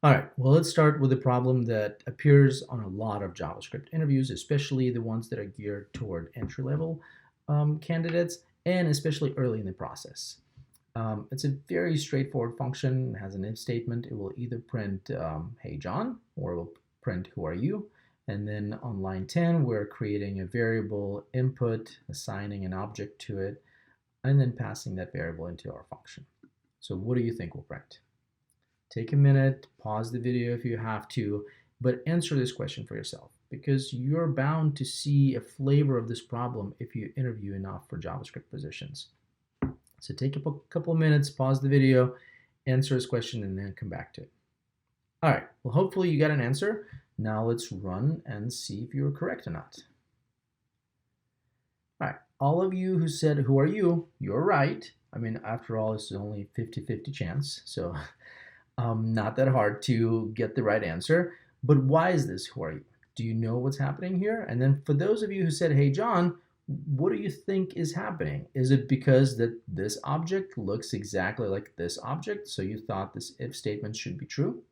All right, well, let's start with a problem that appears on a lot of JavaScript interviews, especially the ones that are geared toward entry-level candidates, and especially early in the process. It's a very straightforward function. It has an if statement. It will either print, hey, John, or it will print, who are you? And then on line 10, we're creating a variable input, assigning an object to it, and then passing that variable into our function. So what do you think will print? Take a minute, pause the video if you have to, but answer this question for yourself because you're bound to see a flavor of this problem if you interview enough for JavaScript positions. So take a couple of minutes, pause the video, answer this question, and then come back to it. All right, well, hopefully you got an answer. Now let's run and see if you're correct or not. All right, all of you who said, who are you? You're right. I mean, after all, this is only 50-50 chance, so not that hard to get the right answer. But why is this? Who are you? Do you know what's happening here? And then for those of you who said, hey, John, what do you think is happening? Is it because that this object looks exactly like this object, so you thought this if statement should be true?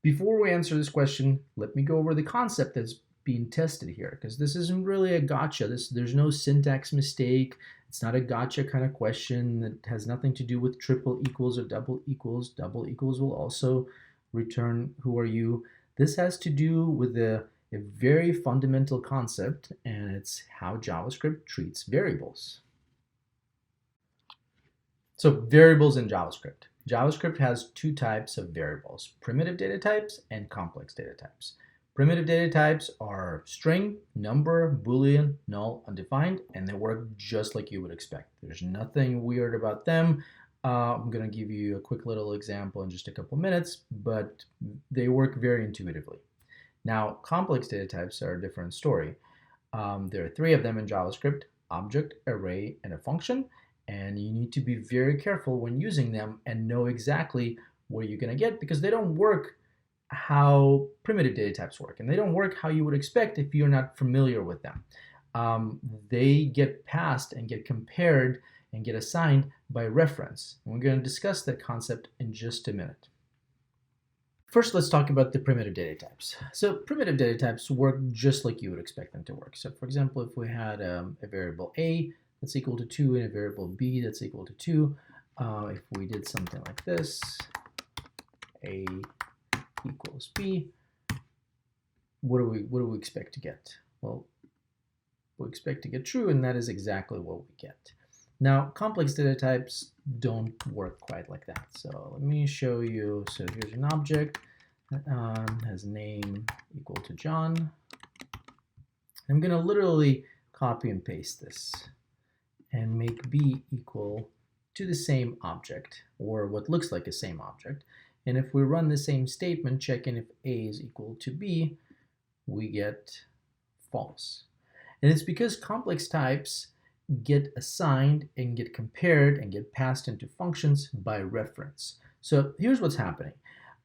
Before we answer this question, let me go over the concept that's being tested here, because this isn't really a gotcha. There's no syntax mistake. It's not a gotcha kind of question that has nothing to do with triple equals or double equals. Double equals will also return who are you. This has to do with a very fundamental concept, and it's how JavaScript treats variables. So variables in JavaScript. JavaScript has two types of variables, primitive data types and complex data types. Primitive data types are string, number, boolean, null, undefined, and they work just like you would expect. There's nothing weird about them. I'm going to give you a quick little example in just a couple minutes, but they work very intuitively. Now, complex data types are a different story. There are three of them in JavaScript: object, array, and a function. And you need to be very careful when using them and know exactly what you're going to get, because they don't work how primitive data types work, and they don't work how you would expect if you're not familiar with them. They get passed and get compared and get assigned by reference. And we're going to discuss that concept in just a minute. First, let's talk about the primitive data types. So primitive data types work just like you would expect them to work. So for example, if we had a variable a that's equal to 2 and a variable b that's equal to 2, if we did something like this, a equals b, what do we expect to get? Well, we expect to get true, and that is exactly what we get. Now, complex data types don't work quite like that. So let me show you. So here's an object that has name equal to John. I'm going to literally copy and paste this and make b equal to the same object, or what looks like the same object. And if we run the same statement, checking if a is equal to b, we get false. And it's because complex types get assigned and get compared and get passed into functions by reference. So here's what's happening.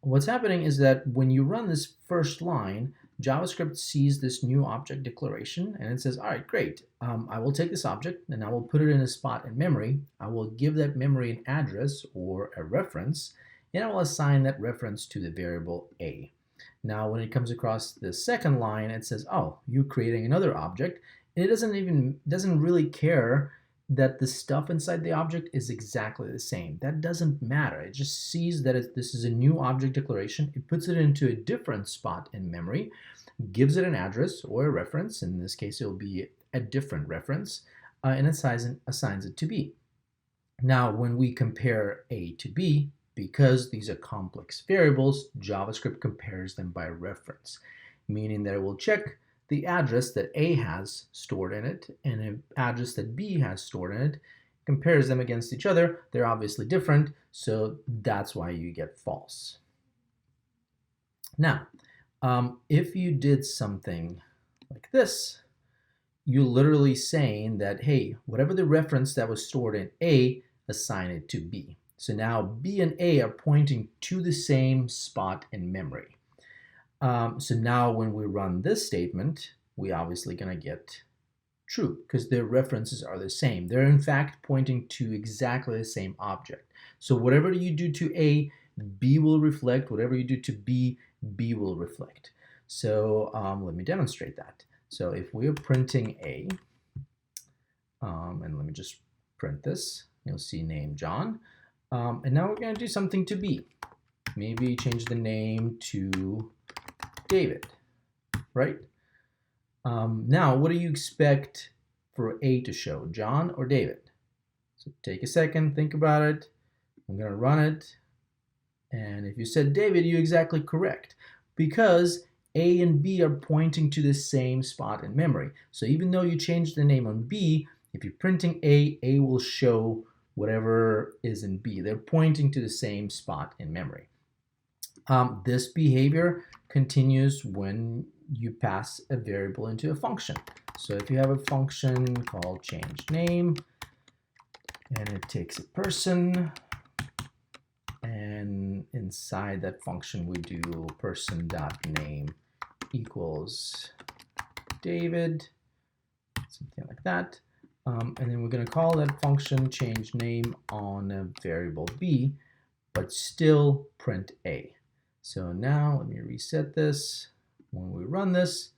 What's happening is that when you run this first line, JavaScript sees this new object declaration and it says, all right, great. I will take this object and I will put it in a spot in memory. I will give that memory an address or a reference, and I will assign that reference to the variable a. Now, when it comes across the second line, it says, oh, you're creating another object. And it doesn't really care that the stuff inside the object is exactly the same. That doesn't matter. It just sees that this is a new object declaration. It puts it into a different spot in memory, gives it an address or a reference. In this case, it'll be a different reference, and assigns it to b. Now, when we compare a to b, because these are complex variables, JavaScript compares them by reference, meaning that it will check the address that a has stored in it and an address that b has stored in it, compares them against each other. They're obviously different, so that's why you get false. Now, if you did something like this, you're literally saying that, hey, whatever the reference that was stored in a, assign it to b. So now b and a are pointing to the same spot in memory. So now when we run this statement, we obviously going to get true because their references are the same. They're in fact pointing to exactly the same object. So whatever you do to a, B will reflect. Whatever you do to B, B will reflect. So let me demonstrate that. So if we are printing A, and let me just print this, you'll see name John. And now we're going to do something to B. Maybe change the name to David, right? Now, what do you expect for A to show, John or David? So take a second, think about it. I'm going to run it. And if you said David, you're exactly correct, because A and B are pointing to the same spot in memory. So even though you changed the name on B, if you're printing A, A will show whatever is in B. They're pointing to the same spot in memory. This behavior continues when you pass a variable into a function. So if you have a function called change name, and it takes a person, and inside that function we do person.name equals David, something like that. And then we're going to call that function change name on a variable B, but still print A. So now let me reset this. When we run this,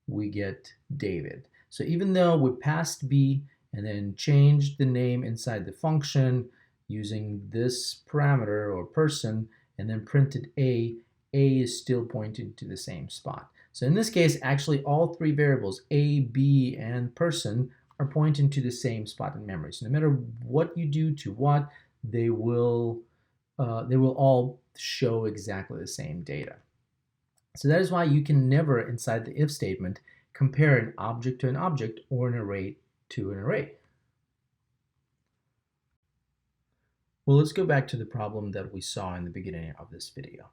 we get David. So even though we passed B and then changed the name inside the function using this parameter or person and then printed A is still pointing to the same spot. So in this case, actually all three variables, A, B, and person, are pointing to the same spot in memory. So no matter what you do to what, they will all show exactly the same data. So that is why you can never, inside the if statement, compare an object to an object or an array to an array. Well, let's go back to the problem that we saw in the beginning of this video.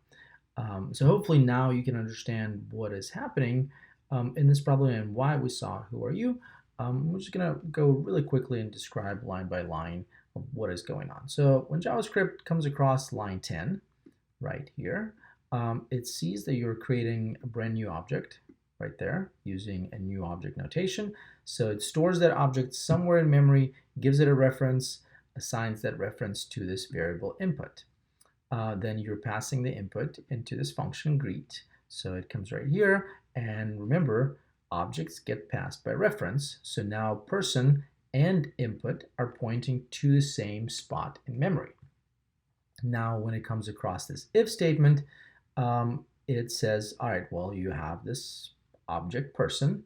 So hopefully now you can understand what is happening in this problem and why we saw who are you. We're just going to go really quickly and describe line by line of what is going on. So when JavaScript comes across line 10, right here, it sees that you're creating a brand new object right there using a new object notation. So it stores that object somewhere in memory, gives it a reference, assigns that reference to this variable input. Then you're passing the input into this function greet. So it comes right here, and remember, objects get passed by reference. So now person and input are pointing to the same spot in memory. Now when it comes across this if statement, it says, all right, well, you have this object person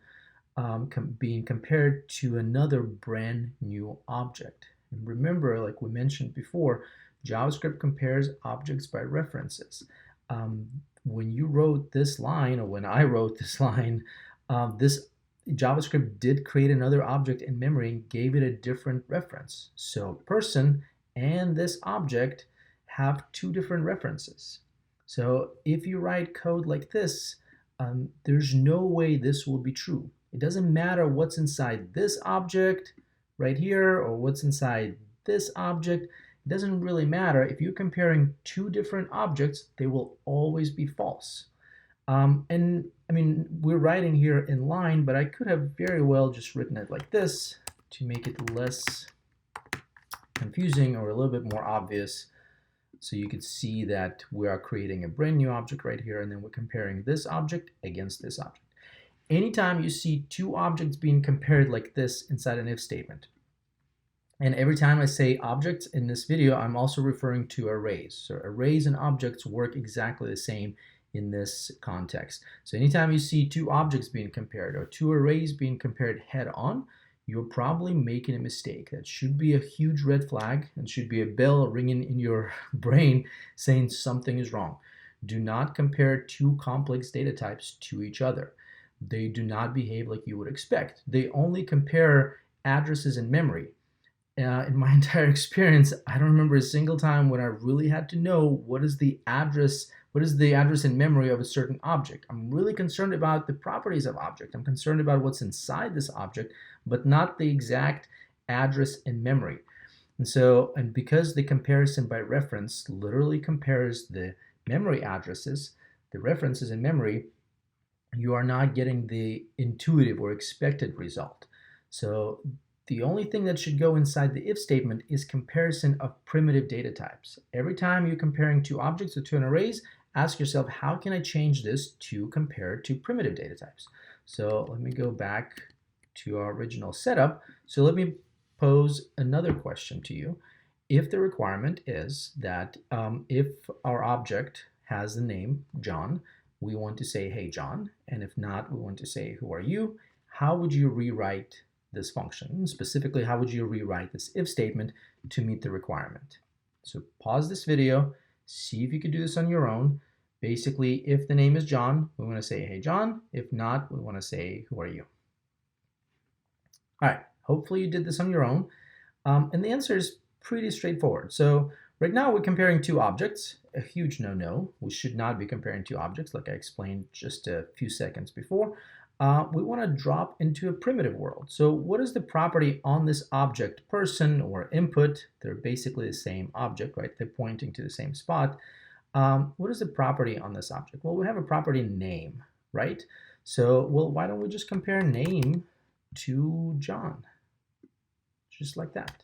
being compared to another brand new object. And remember, like we mentioned before, JavaScript compares objects by references. When you wrote this line, or when I wrote this line, this JavaScript did create another object in memory and gave it a different reference. So person and this object have two different references. So if you write code like this, there's no way this will be true. It doesn't matter what's inside this object right here or what's inside this object. It doesn't really matter. If you're comparing two different objects, they will always be false. And I mean, we're writing here in line, but I could have very well just written it like this to make it less confusing or a little bit more obvious. So you could see that we are creating a brand new object right here, and then we're comparing this object against this object. Anytime you see two objects being compared like this inside an if statement, and every time I say objects in this video, I'm also referring to arrays. So arrays and objects work exactly the same in this context. So anytime you see two objects being compared or two arrays being compared head on, you're probably making a mistake. That should be a huge red flag and should be a bell ringing in your brain saying something is wrong. Do not compare two complex data types to each other. They do not behave like you would expect. They only compare addresses in memory. In my entire experience, I don't remember a single time when I really had to know what is the address in memory of a certain object. I'm really concerned about the properties of object. I'm concerned about what's inside this object, but not the exact address in memory. And because the comparison by reference literally compares the memory addresses, the references in memory, you are not getting the intuitive or expected result. So The only thing that should go inside the if statement is comparison of primitive data types. Every time you're comparing two objects or two arrays, ask yourself, how can I change this to compare to primitive data types? So let me go back to our original setup. So let me pose another question to you. If the requirement is that if our object has the name John, we want to say, hey John, and if not, we want to say, who are you? How would you rewrite this function? Specifically, how would you rewrite this if statement to meet the requirement? So pause this video, see if you could do this on your own. Basically, if the name is John, we want to say, hey John. If not, we want to say, who are you? All right, hopefully you did this on your own. And the answer is pretty straightforward. So right now we're comparing two objects, a huge no-no. We should not be comparing two objects like I explained just a few seconds before. We want to drop into a primitive world. So what is the property on this object, person or input? They're basically the same object, right? They're pointing to the same spot. What is the property on this object? Well, we have a property name, right? So, well, why don't we just compare name to John? Just like that.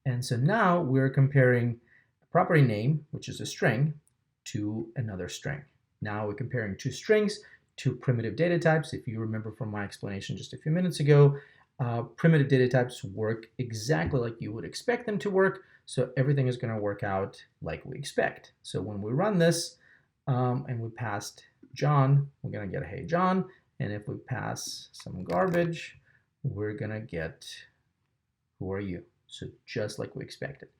And so now we're comparing a property name, which is a string, to another string. Now we're comparing two strings to primitive data types. If you remember from my explanation just a few minutes ago, primitive data types work exactly like you would expect them to work. So everything is going to work out like we expect. So when we run this and we passed John, we're going to get a hey John. And if we pass some garbage, we're going to get who are you? So just like we expected.